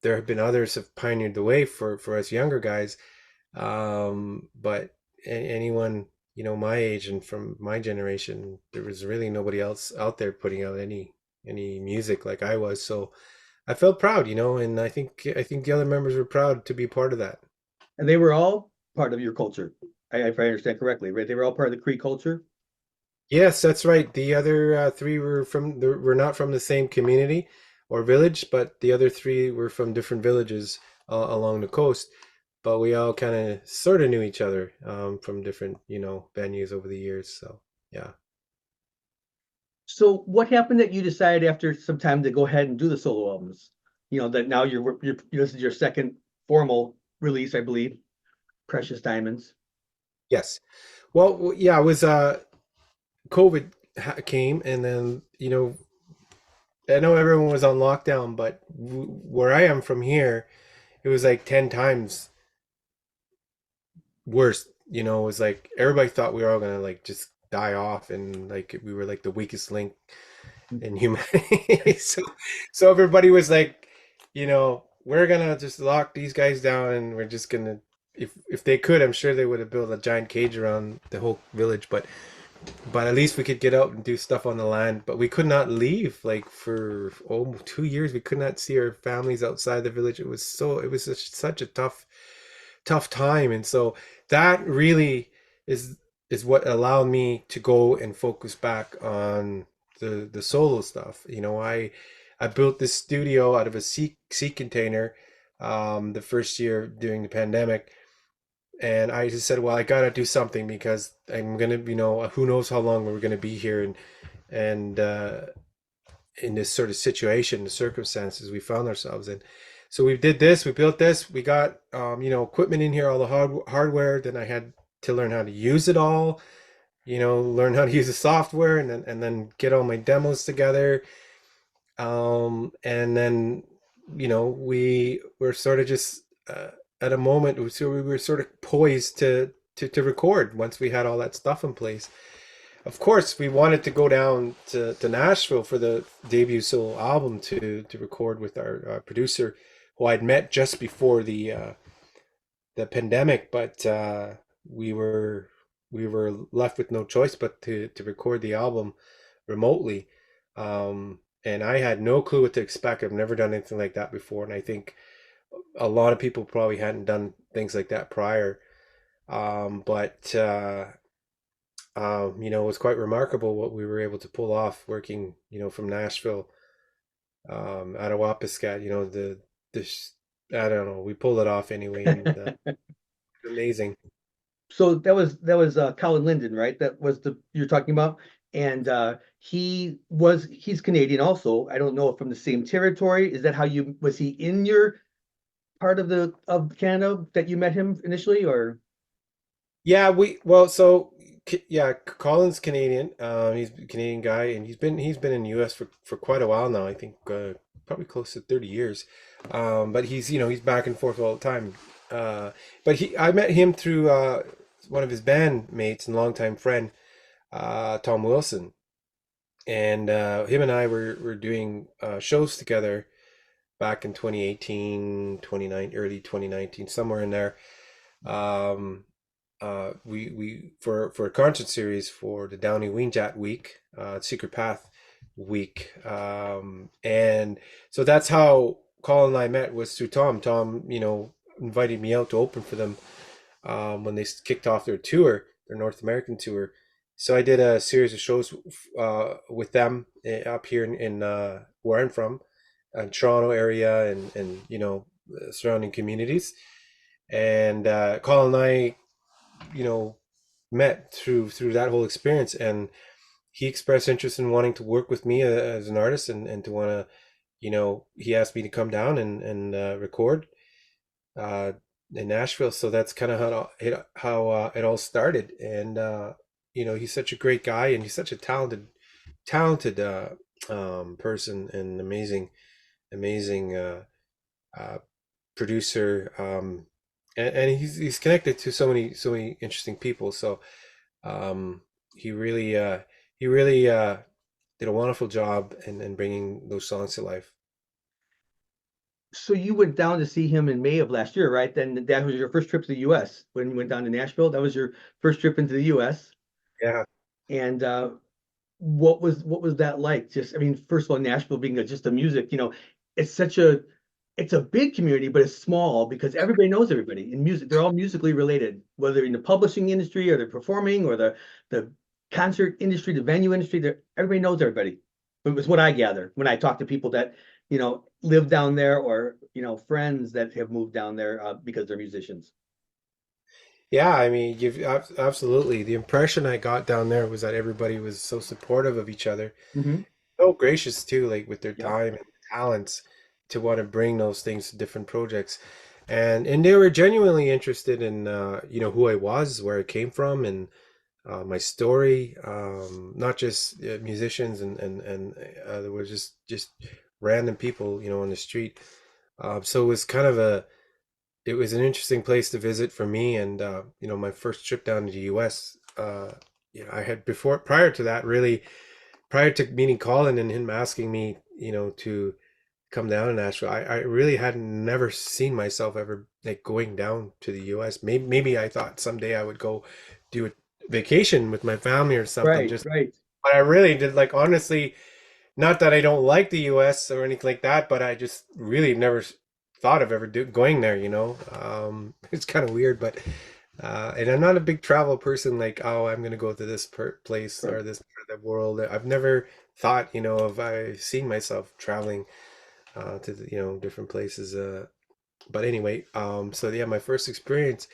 Speaker 2: there have been others have pioneered the way for us younger guys, but anyone, my age and from my generation, there was really nobody else out there putting out any music like I was. So I felt proud, and I think the other members were proud to be part of that.
Speaker 1: And they were all part of your culture, if I understand correctly, right? They were all part of the Cree culture.
Speaker 2: Yes, that's right. The other three were not from the same community or village, but the other three were from different villages along the coast. But we all kind of sort of knew each other from different, venues over the years. So yeah.
Speaker 1: So what happened that you decided after some time to go ahead and do the solo albums? That now this is your second formal release, I believe, Precious Diamonds.
Speaker 2: Yes. Well, yeah, it was COVID came, and then I know everyone was on lockdown, but where I am from here, it was like 10 times worse. It was like everybody thought we were all gonna like just die off, and like we were like the weakest link in humanity. So everybody was like, we're gonna just lock these guys down, and we're just gonna, if they could, I'm sure they would have built a giant cage around the whole village, but at least we could get out and do stuff on the land. But we could not leave, like, for almost 2 years. We could not see our families outside the village. It was such a tough time. And so that really is is what allowed me to go and focus back on the solo stuff. I built this studio out of a sea container the first year during the pandemic, and I just said, well, I gotta do something, because I'm gonna, who knows how long we're gonna be here, and in this sort of situation, the circumstances we found ourselves in. So we did this, we built this, we got equipment in here, all the hardware. Then I had to learn how to use it all, learn how to use the software, and then get all my demos together. And then we were sort of just at a moment, so we were sort of poised to record once we had all that stuff in place. Of course, we wanted to go down to Nashville for the debut solo album to record with our producer, who I'd met just before the pandemic, but we were we were left with no choice but to record the album remotely. And I had no clue what to expect. I've never done anything like that before, and I think a lot of people probably hadn't done things like that prior. But it was quite remarkable what we were able to pull off working, from Nashville, out of Wapiskat. I don't know, we pulled it off anyway, and amazing.
Speaker 1: So that was Colin Linden, right? That was the you're talking about. and he's Canadian also. I don't know if from the same territory. Is that how you was he in your part of the of Canada that you met him initially, or?
Speaker 2: Yeah, we well, so yeah, Colin's Canadian. He's a Canadian guy, and he's been in the U.S. for quite a while now. I think probably close to 30 years. But he's back and forth all the time. But I met him through one of his bandmates and longtime friend, Tom Wilson, and him and I were doing shows together back in 2018, 29, early 2019, somewhere in there. Um, we for a concert series for the Downey Weenjat Week, Secret Path Week, and so that's how Colin and I met, was through Tom. Tom, invited me out to open for them when they kicked off their tour, their North American tour. So I did a series of shows with them up here in where I'm from, Toronto area, and surrounding communities. And Colin and I, you know, met through that whole experience, and he expressed interest in wanting to work with me as an artist, and to want to, he asked me to come down and record uh, in Nashville. So that's kind of how it all started. And he's such a great guy, and he's such a talented person, and amazing uh, producer. And he's connected to so many interesting people. So um, he really did a wonderful job in bringing those songs to life.
Speaker 1: So you went down to see him in May of last year, right? Then that was your first trip to the U.S. when you went down to Nashville. That was your first trip into the U.S.
Speaker 2: Yeah.
Speaker 1: And what was that like? Just, I mean, first of all, Nashville being just a music, it's such a it's a big community, but it's small because everybody knows everybody in music. They're all musically related, whether in the publishing industry or the performing or the concert industry, the venue industry. Everybody knows everybody. It was what I gather when I talk to people that live down there, or friends that have moved down there because they're musicians.
Speaker 2: Yeah, I mean, you've absolutely. The impression I got down there was that everybody was so supportive of each other,
Speaker 1: Hmm.
Speaker 2: so gracious too, like with their
Speaker 1: Yep.
Speaker 2: time and talents to want to bring those things to different projects. And they were genuinely interested in who I was, where I came from, and my story. Not just musicians, and there was just random people, on the street. So it was an interesting place to visit for me. And my first trip down to the US, I had before prior to that, really, prior to meeting Colin and him asking me, to come down to Nashville, I really had never seen myself ever like going down to the US. Maybe I thought someday I would go do a vacation with my family or something,
Speaker 1: Right,
Speaker 2: just,
Speaker 1: right.
Speaker 2: but I really did, like, honestly, not that I don't like the US or anything like that, but I just really never thought of ever going there. It's kind of weird, but and I'm not a big travel person, like, oh, I'm gonna go to this place
Speaker 1: Sure.
Speaker 2: or this part of the world. I've never thought, of I seen myself traveling to different places. But anyway, so yeah, my first experience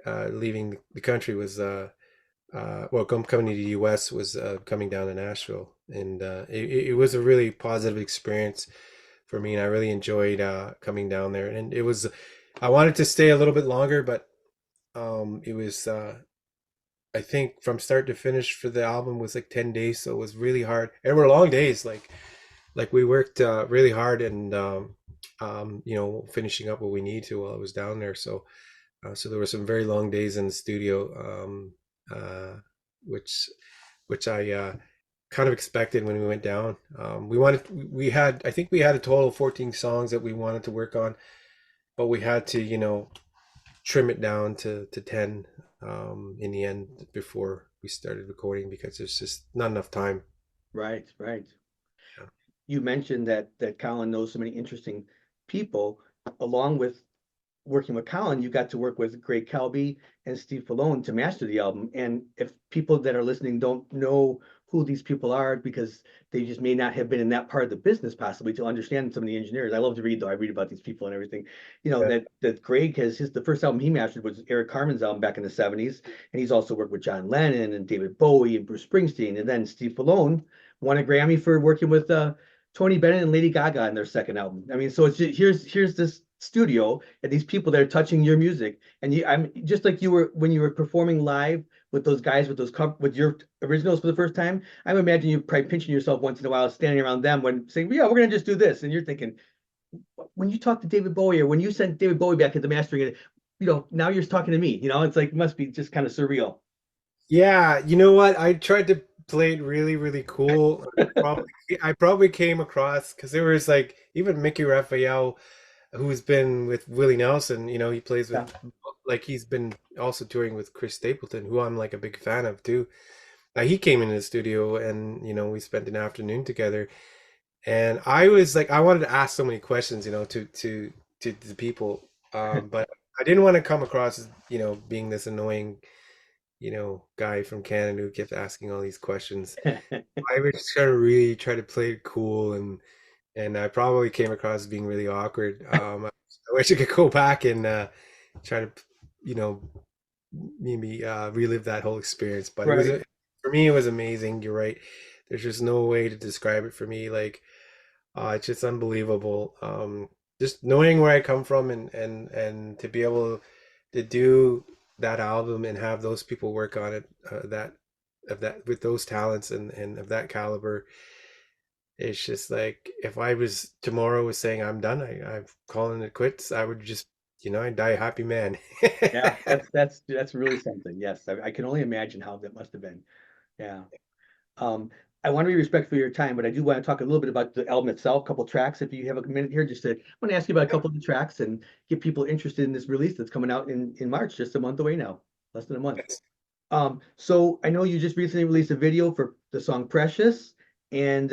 Speaker 2: leaving the country was well, coming to the US was coming down to Nashville, and it was a really positive experience for me, and I really enjoyed coming down there. And I wanted to stay a little bit longer, but it was I think from start to finish for the album was like 10 days, so it was really hard. And were long days, like we worked really hard, and finishing up what we need to while I was down there. So there were some very long days in the studio, uh, which I kind of expected when we went down. We had, I think we had a total of 14 songs that we wanted to work on, but we had to, trim it down to 10 in the end before we started recording, because there's just not enough time.
Speaker 1: Right, right.
Speaker 2: Yeah.
Speaker 1: You mentioned that Colin knows so many interesting people. Along with working with Colin, you got to work with Greg Calby and Steve Fallone to master the album. And if people that are listening don't know who these people are because they just may not have been in that part of the business possibly to understand some of the engineers. I love to read though. I read about these people and everything. You know,
Speaker 2: Yeah.
Speaker 1: that Greg has the first album he mastered was Eric Carmen's album back in the 70s. And he's also worked with John Lennon and David Bowie and Bruce Springsteen. And then Steve Malone won a Grammy for working with Tony Bennett and Lady Gaga in their second album. I mean, so it's just, here's this studio and these people that are touching your music. And I'm just like you were when you were performing live with those guys with with your originals for the first time. I would imagine you probably pinching yourself once in a while, standing around them when saying, "Yeah, we're gonna just do this," and you're thinking, when you talk to David Bowie or when you sent David Bowie back at the mastering, now you're talking to me. It's like it must be just kind of surreal.
Speaker 2: Yeah, you know what? I tried to play it really, really cool. Probably, I probably came across because there was like even Mickey Raphael, who's been with Willie Nelson. He plays
Speaker 1: Yeah.
Speaker 2: with like he's been also touring with Chris Stapleton, who I'm like a big fan of too. He came into the studio and we spent an afternoon together. And I was like, I wanted to ask so many questions, to the people, but I didn't want to come across as being this annoying guy from Canada who kept asking all these questions. I was just trying to really try to play it cool, and I probably came across as being really awkward. I wish I could go back and try to, you know, maybe relive that whole experience. But
Speaker 1: Right.
Speaker 2: for me, it was amazing. You're right. There's just no way to describe it for me. Like, it's just unbelievable. Just knowing where I come from and to be able to do that album and have those people work on it, that with those talents and of that caliber, it's just like if I was tomorrow was saying I'm done, I'm calling it quits, I would just, I'd die a happy man.
Speaker 1: Yeah, that's really something. Yes, I can only imagine how that must have been. Yeah. Um, I want to be respectful of your time, but I do want to talk a little bit about the album itself, a couple tracks. If you have a minute here, I want to ask you about a couple of the tracks and get people interested in this release that's coming out in March, just a month away now, less than a month.
Speaker 2: Yes.
Speaker 1: So I know you just recently released a video for the song Precious, and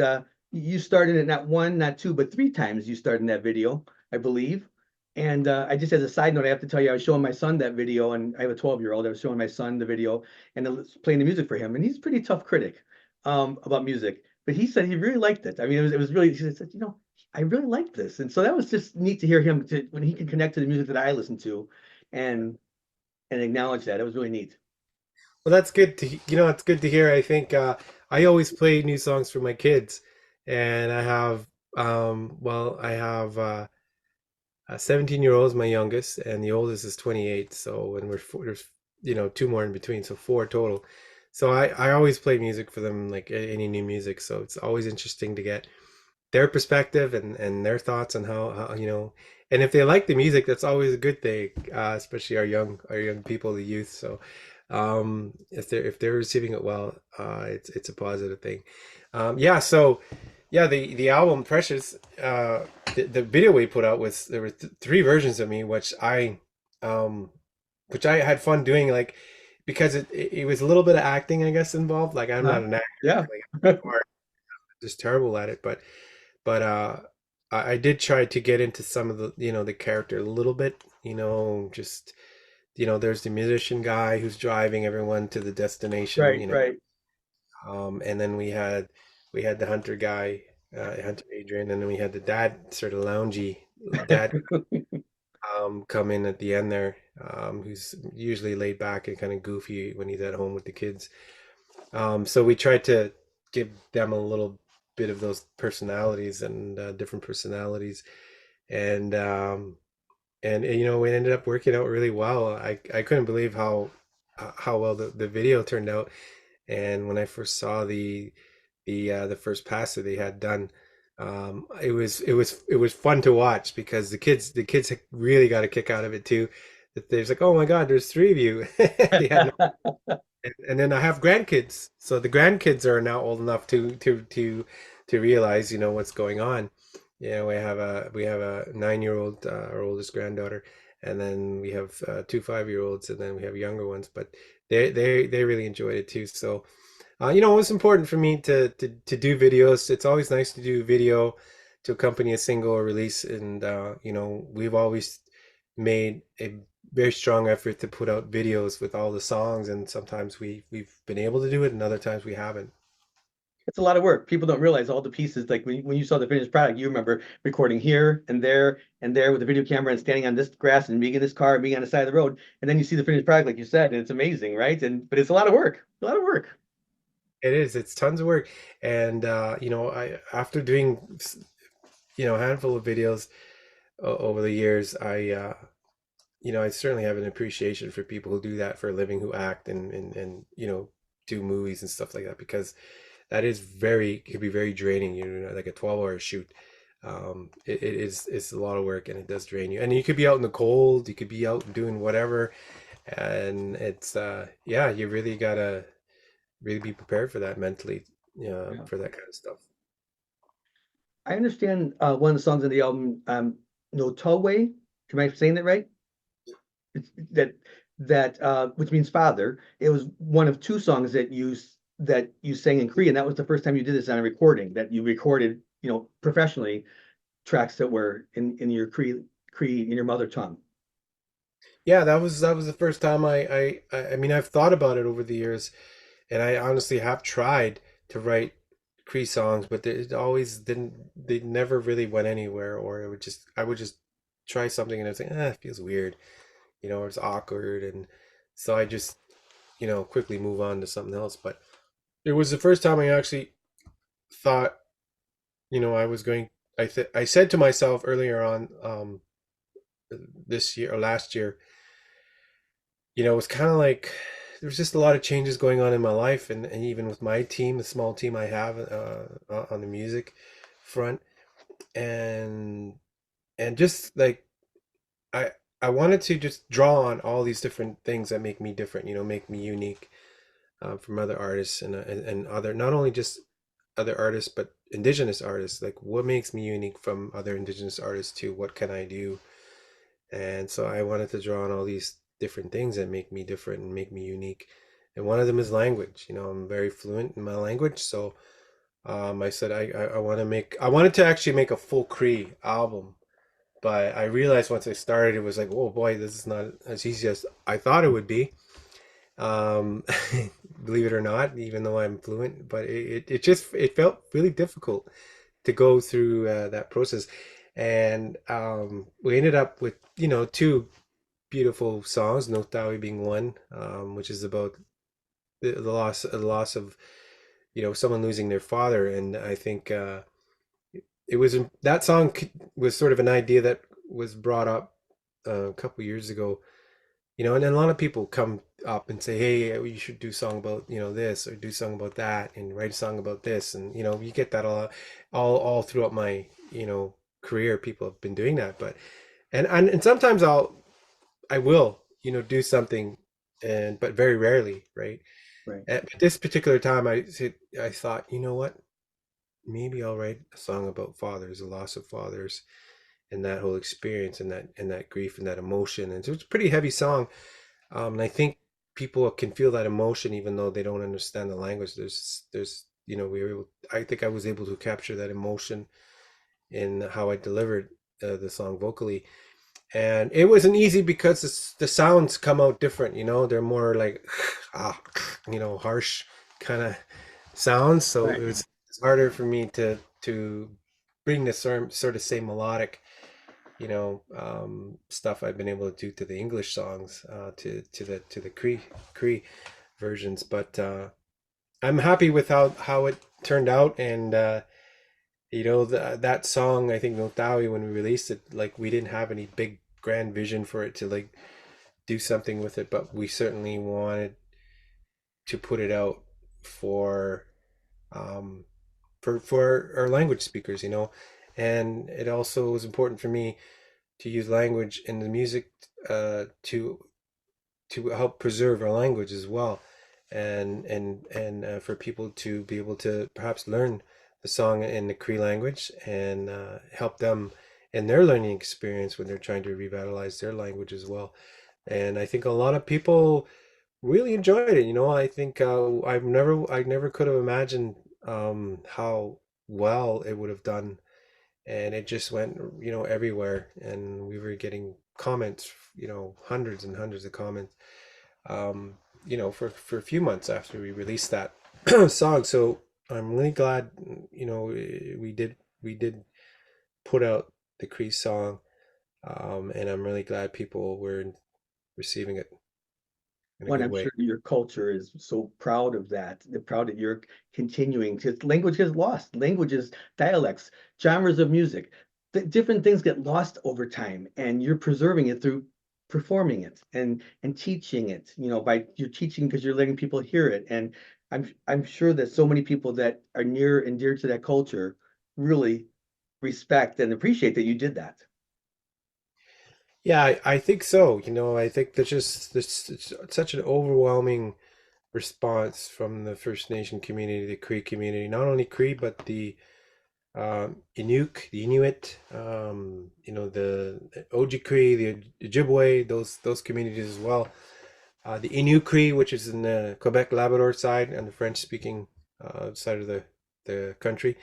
Speaker 1: you started it not one, not two, but three times you starred in that video, I believe. And I just as a side note, I have to tell you, I was showing my son that video, and I have a 12-year-old. I was showing my son the video and I was playing the music for him, and he's a pretty tough critic about music. But he said he really liked it. I mean, it was really, he said, I really liked this. And so that was just neat to hear him when he can connect to the music that I listen to and acknowledge that. It was really neat.
Speaker 2: Well, that's good to, it's good to hear. I think I always play new songs for my kids, and I have, I have 17-year-old is my youngest, and the oldest is 28. So, and there's, two more in between, so four total. So I always play music for them, like any new music. So it's always interesting to get their perspective and their thoughts on how, and if they like the music, that's always a good thing, especially our young people, the youth. So if they're receiving it well, it's a positive thing. Yeah, so yeah, the album Precious, the video we put out was there were three versions of me, um which I had fun doing, like because it was a little bit of acting, I guess, involved. Like I'm
Speaker 1: Huh?
Speaker 2: not an actor,
Speaker 1: Yeah.
Speaker 2: like I'm just terrible at it, but I did try to get into some of the character a little bit, just there's the musician guy who's driving everyone to the destination,
Speaker 1: Right, right.
Speaker 2: and then we had the hunter guy, Hunter Adrian, and then we had the dad, sort of loungy dad, come in at the end there, who's usually laid back and kind of goofy when he's at home with the kids. So we tried to give them a little bit of those personalities and different personalities, and it ended up working out really well. I couldn't believe how well the video turned out. And when I first saw the first pass that they had done, it was fun to watch because the kids really got a kick out of it too. That there's like, oh my God, there's three of you. They had no, and then I have grandkids, so the grandkids are now old enough to realize what's going on. We have a 9-year-old, our oldest granddaughter, and then we have two 5-year-olds, and then we have younger ones. But they really enjoyed it too. So it was important for me to do videos. It's always nice to do video to accompany a single or release, and we've always made a very strong effort to put out videos with all the songs, and sometimes we've been able to do it, and other times we haven't.
Speaker 1: it's a lot of work. People don't realize all the pieces. Like when you saw the finished product, you remember recording here and there with the video camera and standing on this grass and being in this car and being on the side of the road. And then you see the finished product, like you said, and it's amazing, right? And but it's a lot of work. A lot of work.
Speaker 2: It is. It's tons of work. And you know, I after doing a handful of videos over the years, I certainly have an appreciation for people who do that for a living, who act and do movies and stuff like that, because that is it could be very draining, like a 12-hour shoot. It's a lot of work and it does drain you. And you could be out in the cold, you could be out doing whatever, and it's yeah, you really gotta really be prepared for that mentally,
Speaker 1: Yeah.
Speaker 2: for that kind of stuff.
Speaker 1: I understand one of the songs on the album, No Tallway. Am I saying that right? It's, that which means father. It was one of two songs that you sang in Cree, and that was the first time you did this on a recording, that you recorded, professionally, tracks that were in your Cree in your mother tongue.
Speaker 2: Yeah, that was the first time I mean, I've thought about it over the years, and I honestly have tried to write Cree songs, but it always didn't. They never really went anywhere, or I would just try something and I'd say, it feels weird, or it's awkward, and so I just quickly move on to something else. But it was the first time I actually thought, I was going. I said to myself earlier on, this year or last year, it was kind of like there was just a lot of changes going on in my life, and even with my team, the small team I have on the music front, and just like I I wanted to just draw on all these different things that make me different, make me unique from other artists and other, not only just other artists but indigenous artists. Like, what makes me unique from other indigenous artists too? What can I do? And so I wanted to draw on all these different things that make me different and make me unique. And one of them is language. I'm very fluent in my language. So I said I wanted to actually make a full Cree album. But I realized once I started, it was like, oh boy, this is not as easy as I thought it would be. Um, believe it or not, even though I'm fluent, but it felt really difficult to go through that process. And we ended up with, two beautiful songs, No Tawi being one, which is about the loss of, someone losing their father. And I think it was that song was sort of an idea that was brought up a couple years ago, and then a lot of people come up and say, hey, you should do a song about, this, or do a song about that, and write a song about this. And you get that a lot, all throughout my career. People have been doing that. But and sometimes I will do something, but very rarely, right?
Speaker 1: Right.
Speaker 2: But this particular time I thought, you know what, maybe I'll write a song about fathers, the loss of fathers, and that whole experience, and that grief and that emotion. And so it's a pretty heavy song. And I think people can feel that emotion even though they don't understand the language. There's we were able, I think I was able to capture that emotion in how I delivered the song vocally. And it wasn't easy because the sounds come out different. They're more like harsh kind of sounds. So
Speaker 1: Right.
Speaker 2: it's harder for me to bring the sort of same melodic stuff I've been able to do to the English songs, to the Cree versions. But I'm happy with how it turned out. And that song, I think, Notawi, when we released it, like, we didn't have any big grand vision for it to, like, do something with it, but we certainly wanted to put it out for um for our language speakers. And it also was important for me to use language in the music, to help preserve our language as well, and for people to be able to perhaps learn the song in the Cree language, and help them in their learning experience when they're trying to revitalize their language as well. And I think a lot of people really enjoyed it. I think I never could have imagined how well it would have done, and it just went everywhere, and we were getting comments, hundreds and hundreds of comments, for a few months after we released that song. So I'm really glad, we did put out the Cree song, and I'm really glad people were receiving it in a
Speaker 1: One,
Speaker 2: good
Speaker 1: I'm
Speaker 2: way.
Speaker 1: sure your culture is so proud of that. They're proud that you're continuing to language gets lost, languages, dialects, genres of music, different things get lost over time, and you're preserving it through performing it and teaching it. By you're teaching because you're letting people hear it. And I'm sure that so many people that are near and dear to that culture really respect and appreciate that you did that.
Speaker 2: Yeah, I think so. I think there's it's such an overwhelming response from the First Nation community, the Cree community, not only Cree but the the Inuit, the Ojibwe, the Ojibwe, those communities as well. The Innu Cree, which is in the Quebec Labrador side and the French speaking side of the country.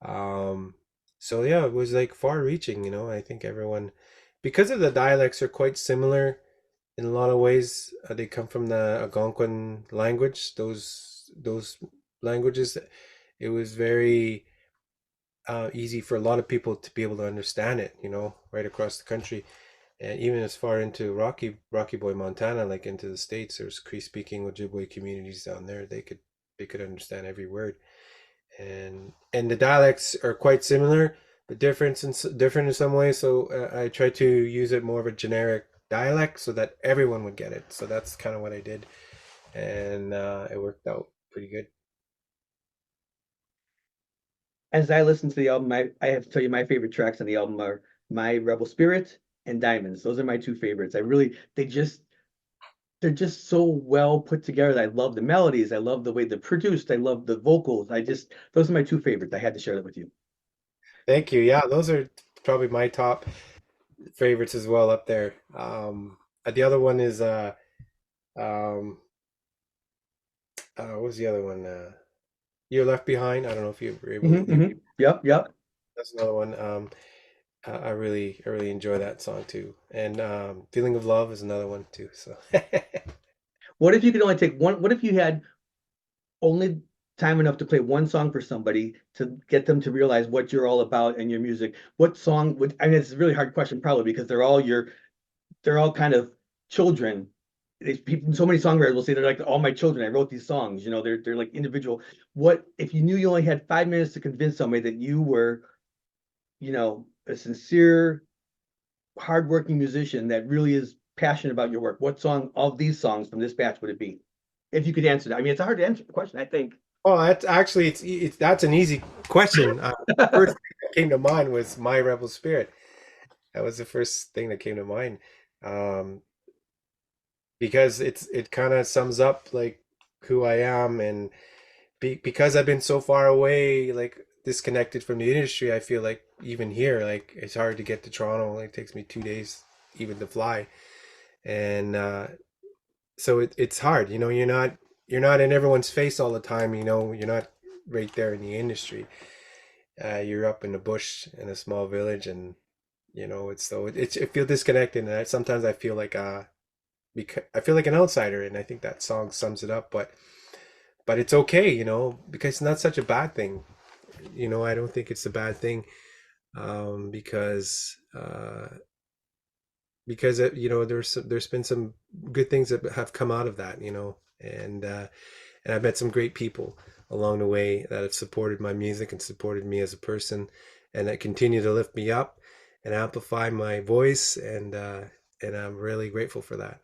Speaker 2: Um, so yeah, it was like far reaching, I think everyone, because of the dialects are quite similar in a lot of ways. They come from the Algonquin language, those languages. It was very easy for a lot of people to be able to understand it, right across the country. And even as far into Rocky Boy, Montana, like into the States, there's Cree speaking Ojibwe communities down there. They could understand every word, and the dialects are quite similar, but different in some ways. So I try to use it more of a generic dialect so that everyone would get it. So that's kind of what I did, and it worked out pretty good.
Speaker 1: As I listen to the album, I have to tell you my favorite tracks on the album are My Rebel Spirit and Diamonds. Those are my two favorites. They're just so well put together. I love the melodies. I love the way they're produced. I love the vocals. Those are my two favorites. I had to share that with you.
Speaker 2: Thank you. Yeah, those are probably my top favorites as well up there. The other one is um what was the other one? You're Left Behind. I don't know if you were able you
Speaker 1: Yep, yep.
Speaker 2: that's another one. I really enjoy that song too. And Feeling of Love is another one too. So
Speaker 1: What if you could only take one? What if you had only time enough to play one song for somebody to get them to realize what you're all about and your music? What song would, I mean, it's a really hard question, probably because they're all kind of children. People, so many songwriters will say they're like all my children. I wrote these songs. They're like individual. What if you knew you only had 5 minutes to convince somebody that you were, a sincere, hardworking musician that really is passionate about your work? What song of these songs from this batch would it be? If you could answer that. I mean, it's a hard to answer the question, I think.
Speaker 2: oh, that's actually it's that's an easy question. First thing that came to mind was My Rebel Spirit. That was the first thing that came to mind. Um, because it kind of sums up like who I am, and because I've been so far away, like disconnected from the industry, I feel like even here, like it's hard to get to Toronto. Like, it takes me 2 days even to fly, and so it's hard. You're not in everyone's face all the time. You're not right there in the industry. You're up in the bush in a small village, and it feel disconnected, and sometimes I feel like because I feel like an outsider, and I think that song sums it up. But it's okay, because it's not such a bad thing. I don't think it's a bad thing, because there's been some good things that have come out of that, and I've met some great people along the way that have supported my music and supported me as a person, and that continue to lift me up and amplify my voice, and I'm really grateful for that.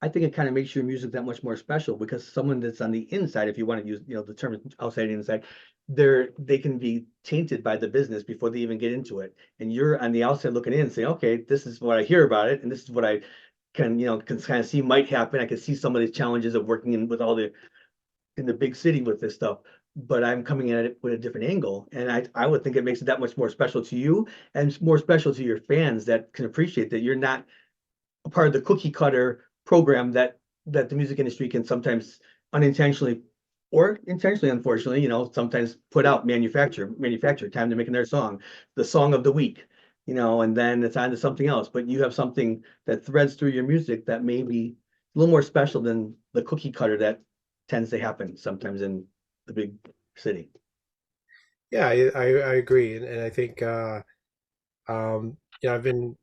Speaker 1: I think it kind of makes your music that much more special because someone that's on the inside, if you want to use, the term outside and inside, they can be tainted by the business before they even get into it. And you're on the outside looking in and saying, okay, this is what I hear about it, and this is what I can kind of see might happen. I can see some of the challenges of working in the big city with this stuff, but I'm coming at it with a different angle. And I would think it makes it that much more special to you and more special to your fans that can appreciate that you're not a part of the cookie cutter program that the music industry can sometimes unintentionally or intentionally, unfortunately, sometimes put out manufacture time to making their song, the song of the week, and then it's on to something else. But you have something that threads through your music that may be a little more special than the cookie cutter that tends to happen sometimes in the big. city.
Speaker 2: Yeah, I agree, and I think I've been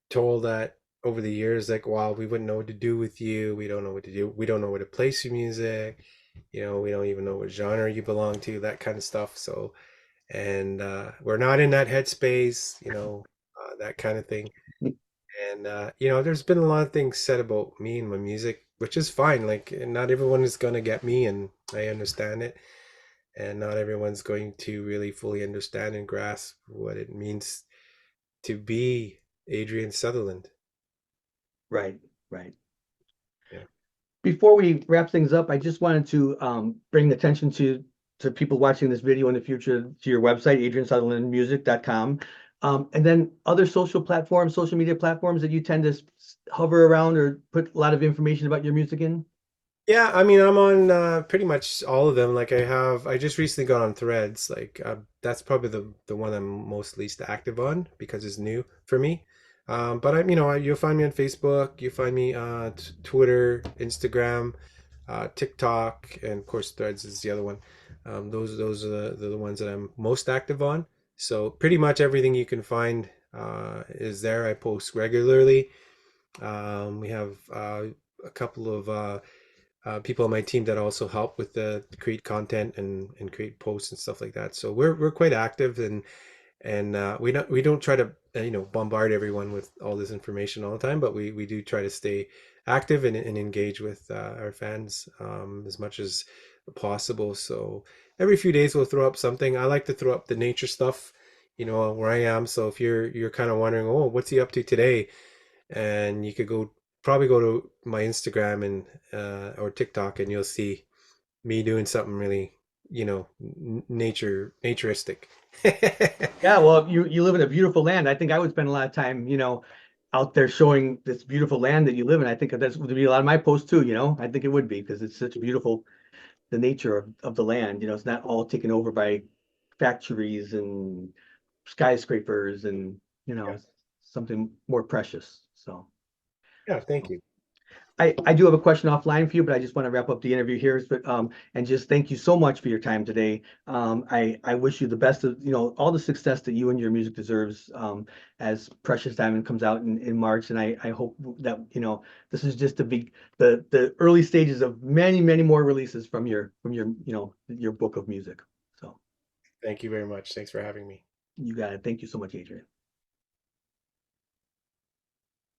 Speaker 2: told that over the years, like, wow, we wouldn't know what to do with you. We don't know what to do. We don't know where to place your music. We don't even know what genre you belong to, that kind of stuff. So, and we're not in that headspace, that kind of thing. And there's been a lot of things said about me and my music, which is fine. Like, not everyone is gonna get me, and I understand it. And not everyone's going to really fully understand and grasp what it means to be Adrian Sutherland.
Speaker 1: Right, right.
Speaker 2: Yeah.
Speaker 1: Before we wrap things up, I just wanted to bring attention to people watching this video in the future to your website, adriansutherlandmusic.com. And then other social platforms, social media platforms that you tend to hover around or put a lot of information about your music in.
Speaker 2: Yeah, I mean, I'm on pretty much all of them. Like I just recently got on Threads. Like that's probably the one I'm most least active on because it's new for me. But you'll find me on Facebook. You find me Twitter, Instagram, TikTok, and of course Threads is the other one. Those are the ones that I'm most active on. So pretty much everything you can find is there. I post regularly. We have a couple of people on my team that also help with the create content and create posts and stuff like that. So we're quite active, and we don't try to bombard everyone with all this information all the time, but we do try to stay active and engage with our fans as much as possible. So every few days we'll throw up something. I like to throw up the nature stuff, where I am. So if you're kind of wondering, oh, what's he up to today? And you could probably go to my Instagram and or TikTok, and you'll see me doing something really, naturistic.
Speaker 1: Yeah, well, you live in a beautiful land. I think I would spend a lot of time, out there showing this beautiful land that you live in. I think that's would be a lot of my posts too, I think it would be because it's such a beautiful the nature of the land. It's not all taken over by factories and skyscrapers and,
Speaker 2: Yeah,
Speaker 1: something more precious. So
Speaker 2: yeah, thank you.
Speaker 1: I do have a question offline for you, but I just want to wrap up the interview here. But and just thank you so much for your time today. I wish you the best of all the success that you and your music deserves as Precious Diamond comes out in March. And I hope that this is just the early stages of many more releases from your your book of music. So
Speaker 2: Thank you very much. Thanks for having me.
Speaker 1: you got it. Thank you so much, Adrian.